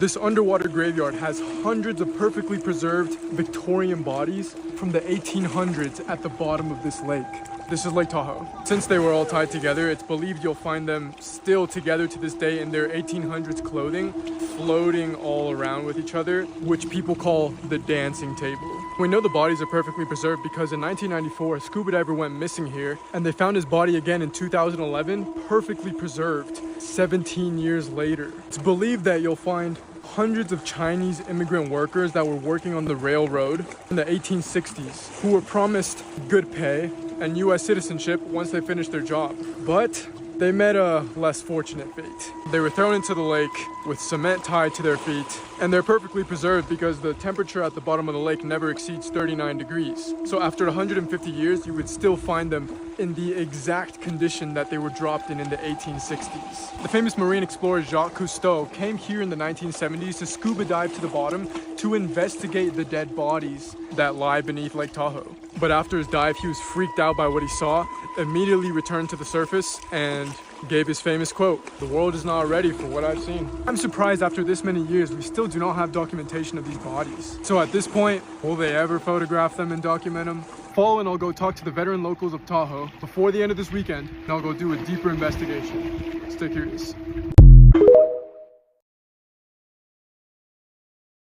This underwater graveyard has hundreds of perfectly preserved Victorian bodies from the 1800s at the bottom of this lake. This is Lake Tahoe. Since they were all tied together, it's believed you'll find them still together to this day in their 1800s clothing, floating all around with each other, which people call the dancing table. We know the bodies are perfectly preserved because in 1994, a scuba diver went missing here, and they found his body again in 2011, perfectly preserved, 17 years later. It's believed that you'll find hundreds of Chinese immigrant workers that were working on the railroad in the 1860s who were promised good pay and US citizenship once they finished their job. But they met a less fortunate fate. They were thrown into the lake with cement tied to their feet, and they're perfectly preserved because the temperature at the bottom of the lake never exceeds 39 degrees. So after 150 years, you would still find them in the exact condition that they were dropped in the 1860s. The famous marine explorer Jacques Cousteau came here in the 1970s to scuba dive to the bottom to investigate the dead bodies that lie beneath Lake Tahoe. But after his dive, he was freaked out by what he saw, immediately returned to the surface, and gave his famous quote, "The world is not ready for what I've seen." I'm surprised after this many years, we still do not have documentation of these bodies. So at this point, will they ever photograph them and document them? Follow and I'll go talk to the veteran locals of Tahoe before the end of this weekend, and I'll go do a deeper investigation. Stay curious.